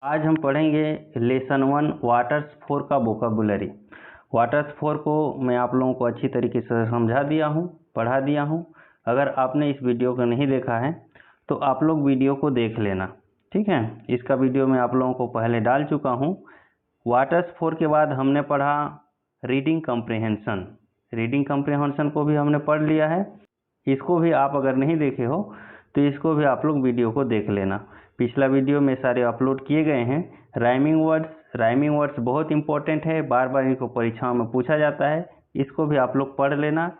आज हम पढ़ेंगे लेसन 1 वाटर्स 4 का वोकैबुलरी। वाटर्स 4 को मैं आप लोगों को अच्छी तरीके से समझा दिया हूँ, पढ़ा दिया हूँ। अगर आपने इस वीडियो को नहीं देखा है तो आप लोग वीडियो को देख लेना, ठीक है। इसका वीडियो मैं आप लोगों को पहले डाल चुका हूँ। वाटर्स 4 के बाद हमने पढ़ा रीडिंग कम्प्रिहेंशन। रीडिंग कम्प्रिहेंशन को भी हमने पढ़ लिया है। इसको भी आप अगर नहीं देखे हो तो इसको भी आप लोग वीडियो को देख लेना। पिछला वीडियो में सारे अपलोड किए गए हैं। राइमिंग वर्ड्स बहुत इंपॉर्टेंट है, बार बार इनको परीक्षाओं में पूछा जाता है, इसको भी आप लोग पढ़ लेना।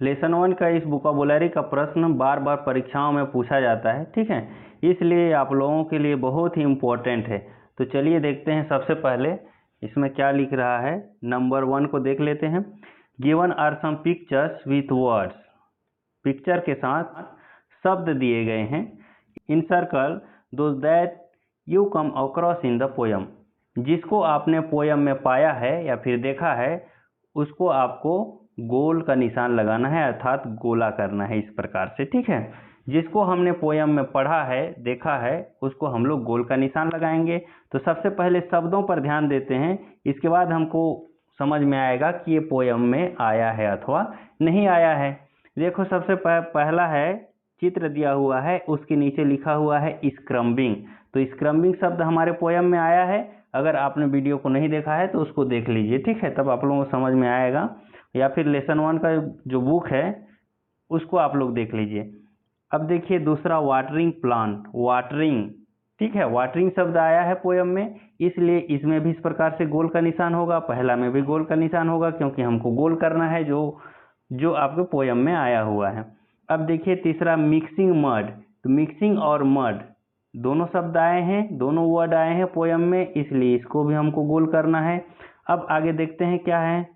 लेसन 1 का इस वोकैबुलरी का प्रश्न बार बार परीक्षाओं में पूछा जाता है, ठीक है, इसलिए आप लोगों के लिए बहुत ही इम्पोर्टेंट है। तो चलिए देखते हैं सबसे पहले इसमें क्या लिख रहा है। नंबर 1 को देख लेते हैं। Given are some pictures with words. Picture के साथ शब्द दिए गए हैं। In circle those that you come across in the poem. जिसको आपने पोयम में पाया है या फिर देखा है उसको आपको गोल का निशान लगाना है, अर्थात गोला करना है इस प्रकार से, ठीक है। जिसको हमने पोयम में पढ़ा है, देखा है, उसको हम लोग गोल का निशान लगाएंगे। तो सबसे पहले शब्दों पर ध्यान देते हैं, इसके बाद हमको समझ में आएगा कि ये पोयम में आया है अथवा नहीं आया है। देखो सबसे पहला है, चित्र दिया हुआ है, उसके नीचे लिखा हुआ है स्क्रम्बिंग। तो स्क्रम्बिंग शब्द हमारे पोयम में आया है। अगर आपने वीडियो को नहीं देखा है तो उसको देख लीजिए, ठीक है, तब आप लोगों को समझ में आएगा। या फिर लेसन 1 का जो बुक है उसको आप लोग देख लीजिए। अब देखिए दूसरा, वाटरिंग प्लांट। वाटरिंग, ठीक है, वाटरिंग शब्द आया है पोयम में, इसलिए इसमें भी इस प्रकार से गोल का निशान होगा। पहला में भी गोल का निशान होगा क्योंकि हमको गोल करना है जो आपके पोयम में आया हुआ है। अब देखिए तीसरा, मिक्सिंग मड। तो मिक्सिंग और मड दोनों शब्द आए हैं, दोनों वर्ड आए हैं पोयम में, इसलिए इसको भी हमको गोल करना है। अब आगे देखते हैं क्या है।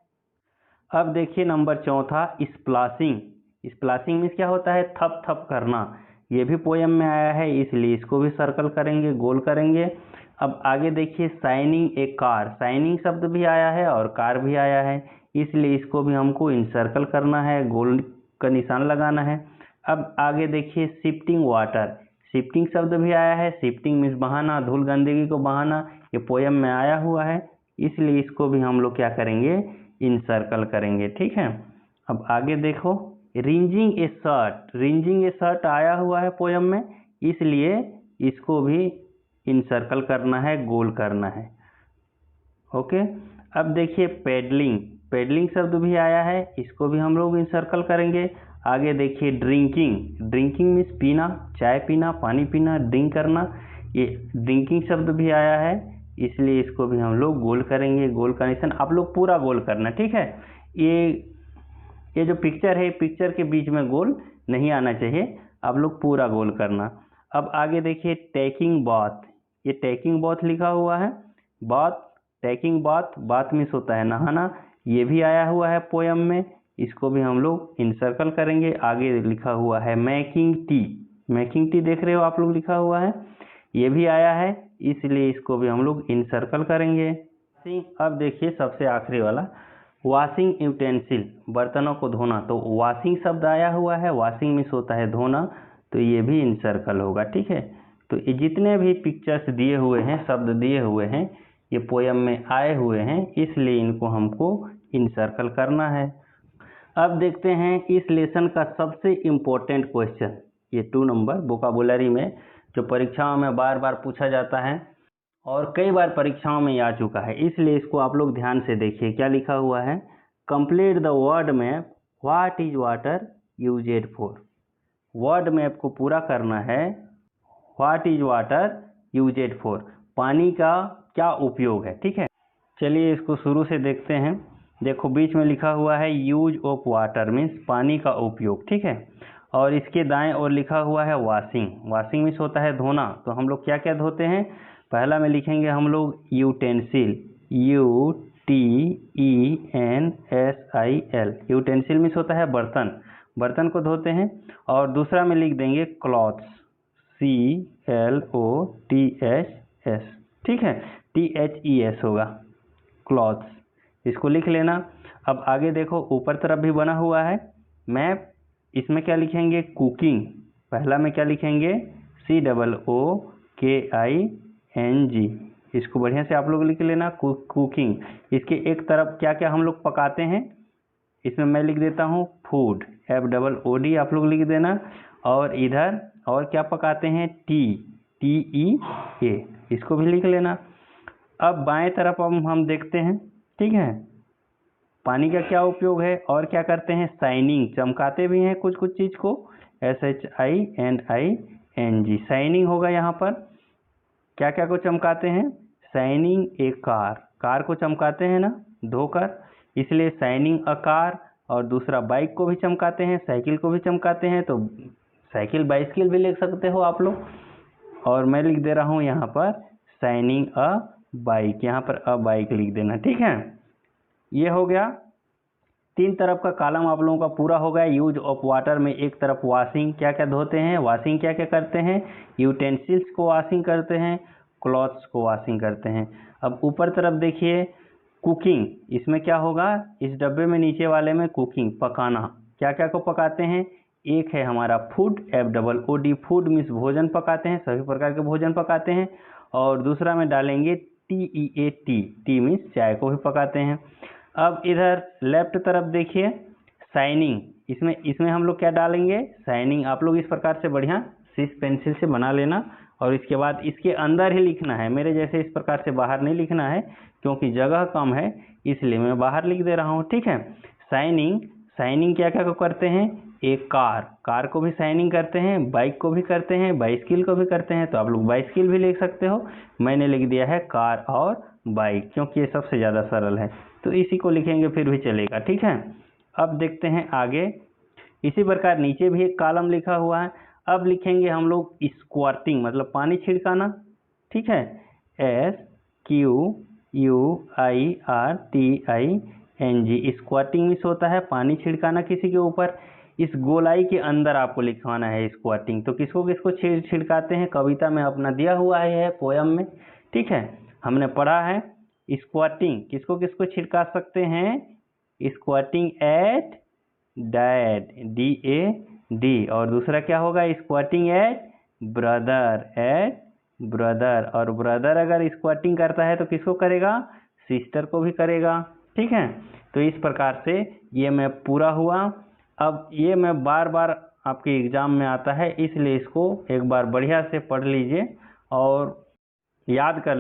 अब देखिए नंबर 4, स्प्लैशिंग। स्प्लैशिंग मीन्स क्या होता है, थप थप करना। ये भी पोयम में आया है, इसलिए इसको भी सर्कल करेंगे, गोल करेंगे। अब आगे देखिए, शाइनिंग ए कार। शाइनिंग शब्द भी आया है और कार भी आया है, इसलिए इसको भी हमको इनसर्कल करना है, गोल का निशान लगाना है। अब आगे देखिए, शिफ्टिंग वाटर। शिफ्टिंग शब्द भी आया है। शिफ्टिंग मीन्स बहाना, धूल गंदगी को बहाना। ये पोयम में आया हुआ है, इसलिए इसको भी हम लोग क्या करेंगे, इनसर्कल करेंगे, ठीक है। अब आगे देखो, रिंजिंग ए शर्ट। रिंजिंग ए शर्ट आया हुआ है पोयम में, इसलिए इसको भी इनसर्कल करना है, गोल करना है, ओके। अब देखिए पेडलिंग। पेडलिंग शब्द भी आया है, इसको भी हम लोग इनसर्कल करेंगे। आगे देखिए ड्रिंकिंग। ड्रिंकिंग मीन्स पीना, चाय पीना, पानी पीना, ड्रिंक करना। ये ड्रिंकिंग शब्द भी आया है, इसलिए इसको भी हम लोग गोल करेंगे, गोल का निशान आप लोग पूरा गोल करना, ठीक है। ये जो पिक्चर है, पिक्चर के बीच में गोल नहीं आना चाहिए, आप लोग पूरा गोल करना। अब आगे देखिए, टेकिंग बाथ। ये टेकिंग बाथ लिखा हुआ है, bath, taking bath, bath means होता है नहाना। ये भी आया हुआ है पोयम में, इसको भी हम लोग इनसर्कल करेंगे। आगे लिखा हुआ है मेकिंग टी। मेकिंग टी देख रहे हो आप लोग, लिखा हुआ है, ये भी आया है, इसलिए इसको भी हम लोग इनसर्कल करेंगे। अब देखिए सबसे आखिरी वाला, वॉशिंग यूटेंसिल। बर्तनों को धोना। तो वॉशिंग शब्द आया हुआ है, वॉशिंग मीन्स होता है धोना, तो ये भी इनसर्कल होगा, ठीक है। तो ये जितने भी पिक्चर्स दिए हुए हैं, शब्द दिए हुए हैं, ये पोयम में आए हुए हैं, इसलिए इनको हमको इनसर्कल करना है। अब देखते हैं इस लेसन का सबसे इम्पोर्टेंट क्वेश्चन, ये 2 नंबर वोकैबुलरी में जो परीक्षाओं में बार बार पूछा जाता है और कई बार परीक्षाओं में आ चुका है, इसलिए इसको आप लोग ध्यान से देखिए। क्या लिखा हुआ है, complete the word map, what is water used for. Word map को पूरा करना है, what is water used for, पानी का क्या उपयोग है, ठीक है। चलिए इसको शुरू से देखते हैं। देखो बीच में लिखा हुआ है यूज ऑफ वाटर मीन्स पानी का उपयोग, ठीक है। और इसके दाएं ओर लिखा हुआ है वॉशिंग। वॉशिंग मीन्स होता है धोना। तो हम लोग क्या क्या धोते हैं, पहला में लिखेंगे हम लोग यूटेंसिल, UTENSIL। यूटेंसिल मीन्स होता है बर्तन, बर्तन को धोते हैं। और दूसरा में लिख देंगे क्लॉथ्स, CLOTHS, ठीक है, THES होगा, क्लॉथ्स, इसको लिख लेना। अब आगे देखो ऊपर तरफ भी बना हुआ है मैप, इसमें क्या लिखेंगे, कुकिंग। पहला में क्या लिखेंगे, COOKING, NG, इसको बढ़िया से आप लोग लिख लेना। कुकिंग, इसके एक तरफ क्या क्या हम लोग पकाते हैं, इसमें मैं लिख देता हूँ फूड, FOOD आप लोग लिख देना। और इधर और क्या पकाते हैं, TEA, इसको भी लिख लेना। अब बाएं तरफ हम देखते हैं, ठीक है, पानी का क्या उपयोग है और क्या करते हैं, शाइनिंग, चमकाते भी हैं कुछ कुछ चीज़ को, SHINING, शाइनिंग होगा। यहाँ पर क्या क्या को चमकाते हैं, शाइनिंग ए कार, कार को चमकाते हैं ना धोकर, इसलिए शाइनिंग अ कार। और दूसरा बाइक को भी चमकाते हैं, साइकिल को भी चमकाते हैं, तो साइकिल बाइसिकल भी लिख सकते हो आप लोग। और मैं लिख दे रहा हूँ यहाँ पर शाइनिंग अ बाइक, यहाँ पर अ बाइक लिख देना, ठीक है। ये हो गया, 3 तरफ का कॉलम आप लोगों का पूरा हो गया। यूज ऑफ वाटर में एक तरफ वॉशिंग, क्या क्या धोते हैं, वॉशिंग क्या क्या करते हैं, यूटेंसिल्स को वॉशिंग करते हैं, क्लॉथ्स को वॉशिंग करते हैं। अब ऊपर तरफ देखिए कुकिंग, इसमें क्या होगा, इस डब्बे में नीचे वाले में कुकिंग, पकाना, क्या क्या को पकाते हैं, एक है हमारा फूड, FOOD, फूड मीन्स भोजन पकाते हैं, सभी प्रकार के भोजन पकाते हैं। और दूसरा में डालेंगे TEAT, टी मीन्स चाय को भी पकाते हैं। अब इधर लेफ्ट तरफ देखिए शाइनिंग, इसमें हम लोग क्या डालेंगे, शाइनिंग। आप लोग इस प्रकार से बढ़िया सीस पेंसिल से बना लेना और इसके बाद इसके अंदर ही लिखना है, मेरे जैसे इस प्रकार से बाहर नहीं लिखना है क्योंकि जगह कम है, इसलिए मैं बाहर लिख दे रहा हूँ, ठीक है। शाइनिंग, शाइनिंग क्या क्या को करते हैं, एक कार को भी शाइनिंग करते हैं, बाइक को भी करते हैं, बाइसिकल को भी करते हैं, तो आप लोग बाइसिकल भी लिख सकते हो। मैंने लिख दिया है कार और बाइक क्योंकि ये सबसे ज़्यादा सरल है, तो इसी को लिखेंगे फिर भी चलेगा, ठीक है। अब देखते हैं आगे, इसी प्रकार नीचे भी एक कॉलम लिखा हुआ है। अब लिखेंगे हम लोग स्क्वार्टिंग, मतलब पानी छिड़काना, ठीक है, SQUIRTING, स्क्वाटिंग मिस होता है पानी छिड़काना किसी के ऊपर। इस गोलाई के अंदर आपको लिखवाना है स्क्वाटिंग, तो किसको किसको छिड़काते हैं, कविता में अपना दिया हुआ है पोयम में, ठीक है, हमने पढ़ा है। स्क्वाटिंग किसको किसको छिड़का सकते हैं, स्क्वाटिंग एट डैड, DAD, और दूसरा क्या होगा, स्क्वाटिंग एट ब्रदर, और ब्रदर अगर स्क्वाटिंग करता है तो किसको करेगा, सिस्टर को भी करेगा, ठीक है। तो इस प्रकार से ये मैं पूरा हुआ। अब ये मैं बार बार आपके एग्जाम में आता है, इसलिए इसको एक बार बढ़िया से पढ़ लीजिए और याद कर